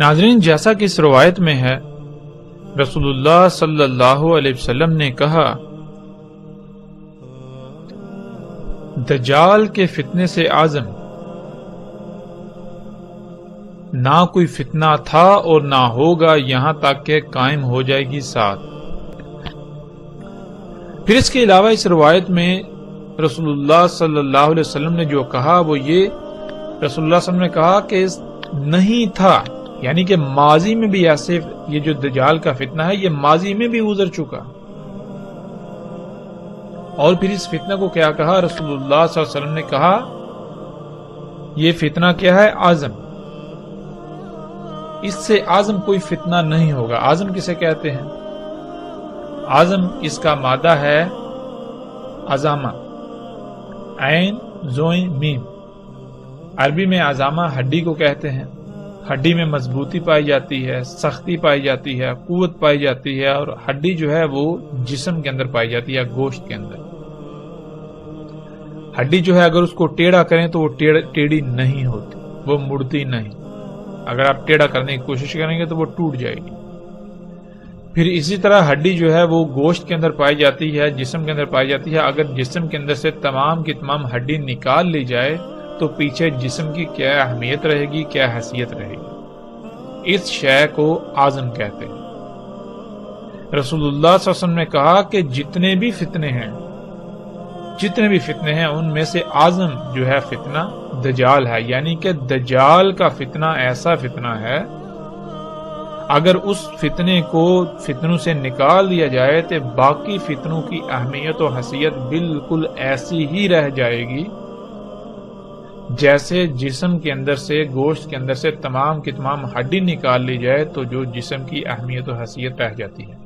ناظرین، جیسا کہ اس روایت میں ہے، رسول اللہ صلی اللہ علیہ وسلم نے کہا، دجال کے فتنے سے اعظم نہ کوئی فتنہ تھا اور نہ ہوگا یہاں تک کہ قائم ہو جائے گی ساتھ۔ پھر اس کے علاوہ اس روایت میں رسول اللہ صلی اللہ علیہ وسلم نے جو کہا وہ یہ، رسول اللہ صلی اللہ علیہ وسلم نے کہا کہ نہیں تھا، یعنی کہ ماضی میں بھی ایسے، یہ جو دجال کا فتنہ ہے یہ ماضی میں بھی گزر چکا۔ اور پھر اس فتنہ کو کیا کہا؟ رسول اللہ صلی اللہ علیہ وسلم نے کہا یہ فتنہ کیا ہے؟ اعظم، اس سے اعظم کوئی فتنہ نہیں ہوگا۔ اعظم کسے کہتے ہیں؟ اعظم اس کا مادہ ہے عظامہ، عین زوئیں میم۔ عربی میں عظامہ ہڈی کو کہتے ہیں۔ ہڈی میں مضبوطی پائی جاتی ہے، سختی پائی جاتی ہے، قوت پائی جاتی ہے، اور ہڈی جو ہے وہ جسم کے اندر پائی جاتی ہے، گوشت کے اندر۔ ہڈی جو ہے اگر اس کو ٹیڑھا کریں تو وہ ٹیڑھی نہیں ہوتی، وہ مڑتی نہیں۔ اگر آپ ٹیڑھا کرنے کی کوشش کریں گے تو وہ ٹوٹ جائے گی۔ پھر اسی طرح ہڈی جو ہے وہ گوشت کے اندر پائی جاتی ہے، جسم کے اندر پائی جاتی ہے۔ اگر جسم کے اندر سے تمام کی تمام ہڈی نکال لی جائے تو پیچھے جسم کی کیا اہمیت رہے گی، کیا حیثیت رہے گی؟ اس شے کو اعظم کہتے ہیں۔ رسول اللہ صلی اللہ علیہ وسلم نے کہا کہ جتنے بھی فتنے ہیں ان میں سے اعظم جو ہے فتنہ دجال ہے، یعنی کہ دجال کا فتنہ ایسا فتنہ ہے، اگر اس فتنے کو فتنوں سے نکال دیا جائے تو باقی فتنوں کی اہمیت و حیثیت بالکل ایسی ہی رہ جائے گی جیسے جسم کے اندر سے، گوشت کے اندر سے تمام کی تمام ہڈی نکال لی جائے تو جو جسم کی اہمیت و حیثیت رہ جاتی ہے۔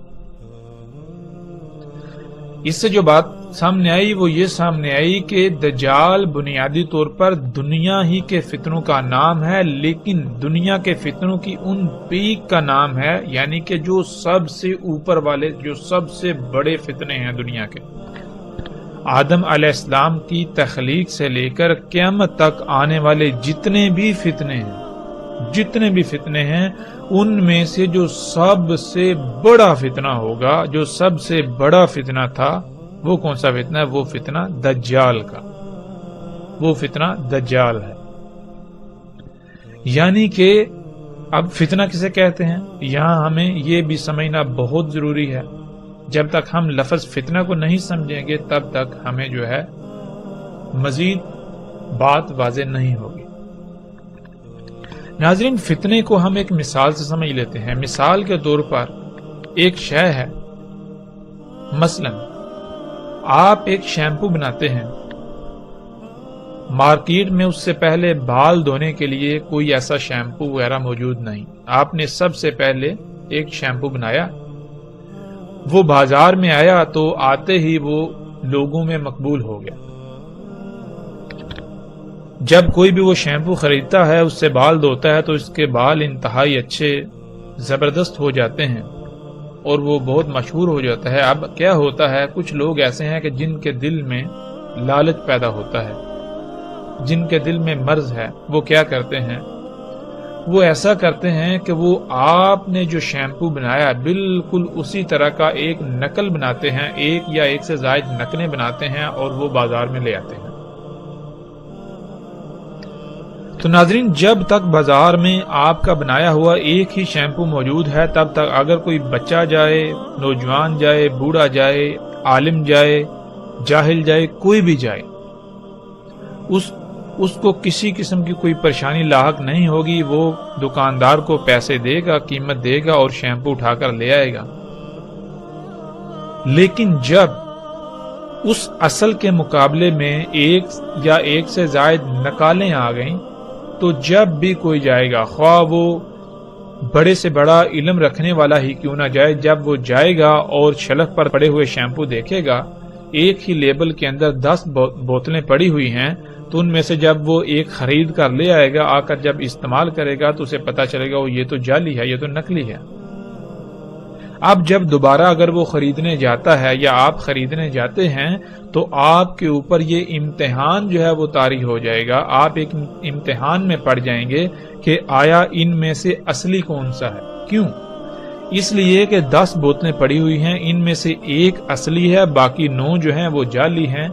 اس سے جو بات سامنے آئی وہ یہ سامنے آئی کہ دجال بنیادی طور پر دنیا ہی کے فتنوں کا نام ہے، لیکن دنیا کے فتنوں کی ان پیک کا نام ہے، یعنی کہ جو سب سے اوپر والے، جو سب سے بڑے فتنے ہیں دنیا کے۔ آدم علیہ السلام کی تخلیق سے لے کر قیامت تک آنے والے جتنے بھی فتنے ہیں ان میں سے جو سب سے بڑا فتنہ ہوگا، جو سب سے بڑا فتنہ تھا، وہ کون سا فتنہ ہے؟ وہ فتنہ دجال کا، وہ فتنہ دجال ہے۔ یعنی کہ اب فتنہ کسے کہتے ہیں یہاں ہمیں یہ بھی سمجھنا بہت ضروری ہے۔ جب تک ہم لفظ فتنہ کو نہیں سمجھیں گے تب تک ہمیں جو ہے مزید بات واضح نہیں ہوگی۔ ناظرین، فتنے کو ہم ایک مثال سے سمجھ لیتے ہیں۔ مثال کے طور پر ایک شے ہے، مثلا آپ ایک شیمپو بناتے ہیں، مارکیٹ میں اس سے پہلے بال دھونے کے لیے کوئی ایسا شیمپو وغیرہ موجود نہیں، آپ نے سب سے پہلے ایک شیمپو بنایا، وہ بازار میں آیا تو آتے ہی وہ لوگوں میں مقبول ہو گیا۔ جب کوئی بھی وہ شیمپو خریدتا ہے، اس سے بال دھوتا ہے تو اس کے بال انتہائی اچھے زبردست ہو جاتے ہیں اور وہ بہت مشہور ہو جاتا ہے۔ اب کیا ہوتا ہے، کچھ لوگ ایسے ہیں کہ جن کے دل میں لالچ پیدا ہوتا ہے، جن کے دل میں مرض ہے، وہ کیا کرتے ہیں، وہ ایسا کرتے ہیں کہ وہ آپ نے جو شیمپو بنایا بالکل اسی طرح کا ایک نقل بناتے ہیں، ایک یا ایک سے زائد نقلیں بناتے ہیں اور وہ بازار میں لے آتے ہیں۔ تو ناظرین، جب تک بازار میں آپ کا بنایا ہوا ایک ہی شیمپو موجود ہے تب تک اگر کوئی بچہ جائے، نوجوان جائے، بوڑھا جائے، عالم جائے، جاہل جائے، کوئی بھی جائے، اس کو کسی قسم کی کوئی پریشانی لاحق نہیں ہوگی۔ وہ دکاندار کو پیسے دے گا، قیمت دے گا اور شیمپو اٹھا کر لے آئے گا۔ لیکن جب اس اصل کے مقابلے میں ایک یا ایک سے زائد نقالیں آ گئیں تو جب بھی کوئی جائے گا، خواہ وہ بڑے سے بڑا علم رکھنے والا ہی کیوں نہ جائے، جب وہ جائے گا اور شیلف پر پڑے ہوئے شیمپو دیکھے گا، ایک ہی لیبل کے اندر 10 بوتلیں پڑی ہوئی ہیں، تو ان میں سے جب وہ ایک خرید کر لے آئے گا، آ کر جب استعمال کرے گا تو اسے پتا چلے گا وہ یہ تو جعلی ہے، یہ تو نقلی ہے۔ اب جب دوبارہ اگر وہ خریدنے جاتا ہے یا آپ خریدنے جاتے ہیں تو آپ کے اوپر یہ امتحان جو ہے وہ طاری ہو جائے گا. آپ ایک امتحان میں پڑ جائیں گے کہ آیا ان میں سے اصلی کون سا ہے. کیوں؟ اس لیے کہ 10 بوتلیں پڑی ہوئی ہیں، ان میں سے ایک اصلی ہے، باقی 9 جو ہیں وہ جعلی ہیں.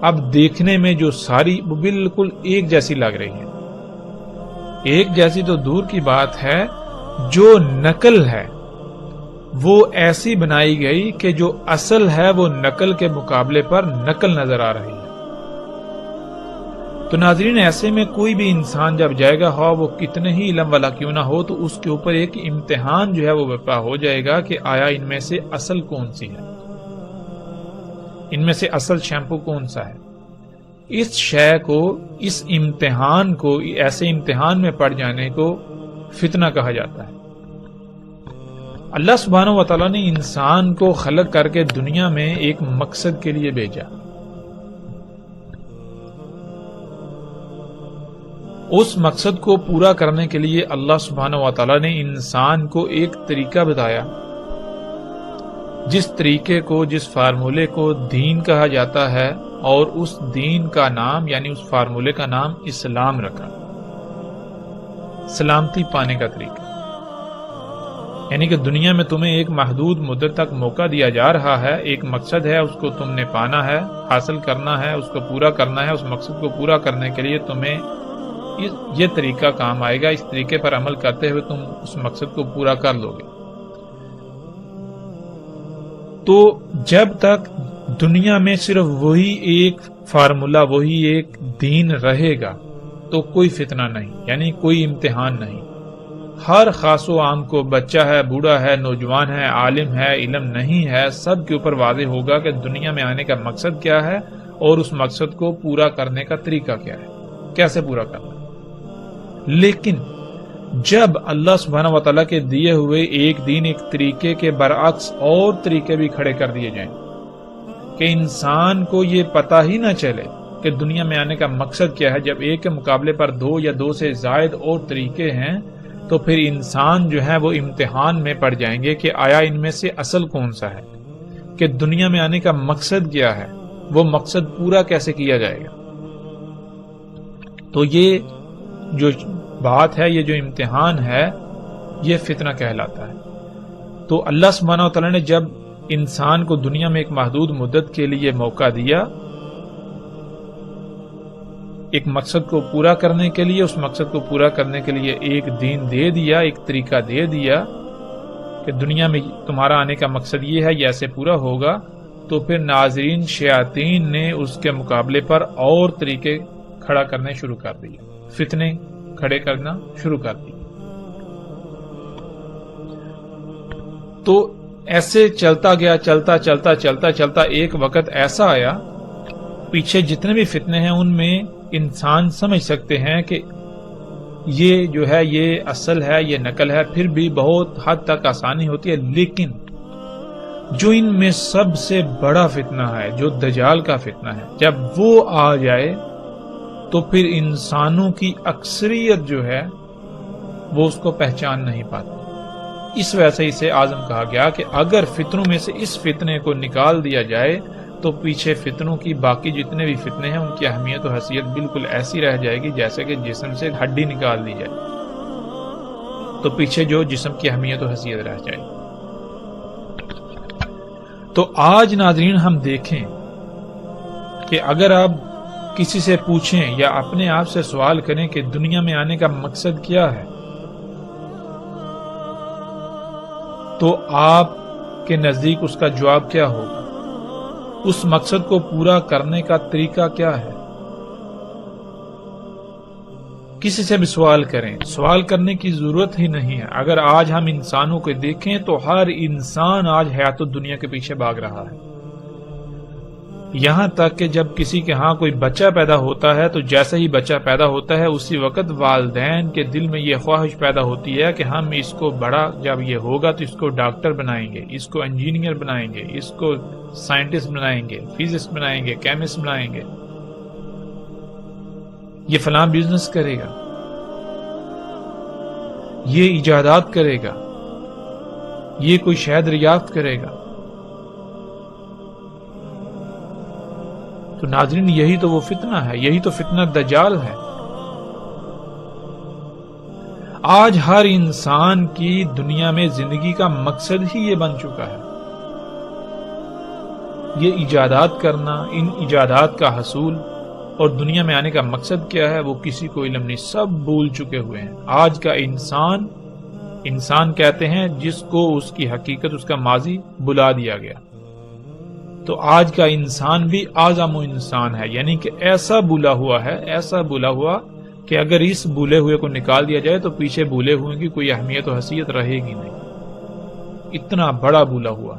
اب دیکھنے میں جو ساری وہ بالکل ایک جیسی لگ رہی ہیں. ایک جیسی تو دور کی بات ہے، جو نقل ہے وہ ایسی بنائی گئی کہ جو اصل ہے وہ نقل کے مقابلے پر نقل نظر آ رہی ہے. تو ناظرین، ایسے میں کوئی بھی انسان جب جائے گا، ہاں وہ کتنے ہی علم والا کیوں نہ ہو، تو اس کے اوپر ایک امتحان جو ہے وہ برپا ہو جائے گا کہ آیا ان میں سے اصل کون سی ہے، ان میں سے اصل شیمپو کون سا ہے. اس شے کو، اس امتحان کو، ایسے امتحان میں پڑ جانے کو فتنہ کہا جاتا ہے. اللہ سبحانہ و تعالیٰ نے انسان کو خلق کر کے دنیا میں ایک مقصد کے لیے بھیجا. اس مقصد کو پورا کرنے کے لیے اللہ سبحانہ و تعالیٰ نے انسان کو ایک طریقہ بتایا، جس طریقے کو، جس فارمولے کو دین کہا جاتا ہے، اور اس دین کا نام یعنی اس فارمولے کا نام اسلام رکھا. سلامتی پانے کا طریقہ، یعنی کہ دنیا میں تمہیں ایک محدود مدت تک موقع دیا جا رہا ہے، ایک مقصد ہے، اس کو تم نے پانا ہے، حاصل کرنا ہے، اس کو پورا کرنا ہے. اس مقصد کو پورا کرنے کے لیے تمہیں یہ طریقہ کام آئے گا. اس طریقے پر عمل کرتے ہوئے تم اس مقصد کو پورا کر لو گے. تو جب تک دنیا میں صرف وہی ایک فارمولا، وہی ایک دین رہے گا تو کوئی فتنہ نہیں، یعنی کوئی امتحان نہیں. ہر خاص و عام کو، بچہ ہے، بوڑھا ہے، نوجوان ہے، عالم ہے، علم نہیں ہے، سب کے اوپر واضح ہوگا کہ دنیا میں آنے کا مقصد کیا ہے اور اس مقصد کو پورا کرنے کا طریقہ کیا ہے، کیسے پورا کرنا. لیکن جب اللہ سبحانہ و تعالیٰ کے دیے ہوئے ایک دین، ایک طریقے کے برعکس اور طریقے بھی کھڑے کر دیے جائیں کہ انسان کو یہ پتہ ہی نہ چلے کہ دنیا میں آنے کا مقصد کیا ہے، جب ایک کے مقابلے پر 2 یا 2 سے زائد اور طریقے ہیں، تو پھر انسان جو ہے وہ امتحان میں پڑ جائیں گے کہ آیا ان میں سے اصل کون سا ہے، کہ دنیا میں آنے کا مقصد کیا ہے، وہ مقصد پورا کیسے کیا جائے گا. تو یہ جو بات ہے، یہ جو امتحان ہے، یہ فتنہ کہلاتا ہے. تو اللہ سبحانہ و تعالیٰ نے جب انسان کو دنیا میں ایک محدود مدت کے لیے موقع دیا، ایک مقصد کو پورا کرنے کے لیے، اس مقصد کو پورا کرنے کے لیے ایک دین دے دیا، ایک طریقہ دے دیا کہ دنیا میں تمہارا آنے کا مقصد یہ ہے، یہ ایسے پورا ہوگا. تو پھر ناظرین، شیاطین نے اس کے مقابلے پر اور طریقے کھڑا کرنے شروع کر دیے، فتنے کھڑے کرنا شروع کر دیے. تو ایسے چلتا گیا، چلتا ایک وقت ایسا آیا، پیچھے جتنے بھی فتنے ہیں ان میں انسان سمجھ سکتے ہیں کہ یہ جو ہے یہ اصل ہے، یہ نقل ہے، پھر بھی بہت حد تک آسانی ہوتی ہے. لیکن جو ان میں سب سے بڑا فتنہ ہے، جو دجال کا فتنہ ہے، جب وہ آ جائے تو پھر انسانوں کی اکثریت جو ہے وہ اس کو پہچان نہیں پاتی. اس وجہ سے اسے اعظم کہا گیا کہ اگر فتنوں میں سے اس فتنے کو نکال دیا جائے تو پیچھے فتنوں کی باقی جتنے بھی فتنے ہیں ان کی اہمیت و حیثیت بالکل ایسی رہ جائے گی جیسے کہ جسم سے ہڈی نکال دی جائے تو پیچھے جو جسم کی اہمیت و حیثیت رہ جائے. تو آج ناظرین ہم دیکھیں کہ اگر آپ کسی سے پوچھیں یا اپنے آپ سے سوال کریں کہ دنیا میں آنے کا مقصد کیا ہے، تو آپ کے نزدیک اس کا جواب کیا ہوگا؟ اس مقصد کو پورا کرنے کا طریقہ کیا ہے؟ کسی سے بھی سوال کریں، سوال کرنے کی ضرورت ہی نہیں ہے. اگر آج ہم انسانوں کو دیکھیں تو ہر انسان آج حیات الدنیا کے پیچھے بھاگ رہا ہے. یہاں تک کہ جب کسی کے ہاں کوئی بچہ پیدا ہوتا ہے تو جیسے ہی بچہ پیدا ہوتا ہے اسی وقت والدین کے دل میں یہ خواہش پیدا ہوتی ہے کہ ہم اس کو بڑا جب یہ ہوگا تو اس کو ڈاکٹر بنائیں گے، اس کو انجینئر بنائیں گے، اس کو سائنٹسٹ بنائیں گے، فزسٹ بنائیں گے، کیمسٹ بنائیں گے، یہ فلاں بزنس کرے گا، یہ ایجادات کرے گا. یہ کوئی شہد دریافت کرے گا؟ تو ناظرین یہی تو وہ فتنہ ہے، یہی تو فتنہ دجال ہے۔ آج ہر انسان کی دنیا میں زندگی کا مقصد ہی یہ بن چکا ہے، یہ ایجادات کرنا، ان ایجادات کا حصول اور دنیا میں آنے کا مقصد کیا ہے وہ کسی کو علم نہیں، سب بھول چکے ہوئے ہیں۔ آج کا انسان کہتے ہیں جس کو اس کی حقیقت، اس کا ماضی بلا دیا گیا۔ تو آج کا انسان بھی اعظم انسان ہے، یعنی کہ ایسا بھولا ہوا ہے، ایسا بھولا ہوا کہ اگر اس بھولے ہوئے کو نکال دیا جائے تو پیچھے بھولے ہوئے کی کوئی اہمیت و حیثیت رہے گی نہیں، اتنا بڑا بھولا ہوا۔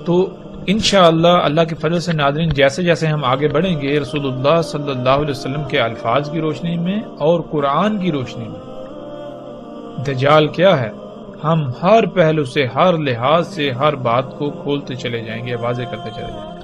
تو انشاءاللہ اللہ کے فضل سے ناظرین جیسے جیسے ہم آگے بڑھیں گے رسول اللہ صلی اللہ علیہ وسلم کے الفاظ کی روشنی میں اور قرآن کی روشنی میں دجال کیا ہے، ہم ہر پہلو سے، ہر لحاظ سے ہر بات کو کھولتے چلے جائیں گے، واضح کرتے چلے جائیں گے۔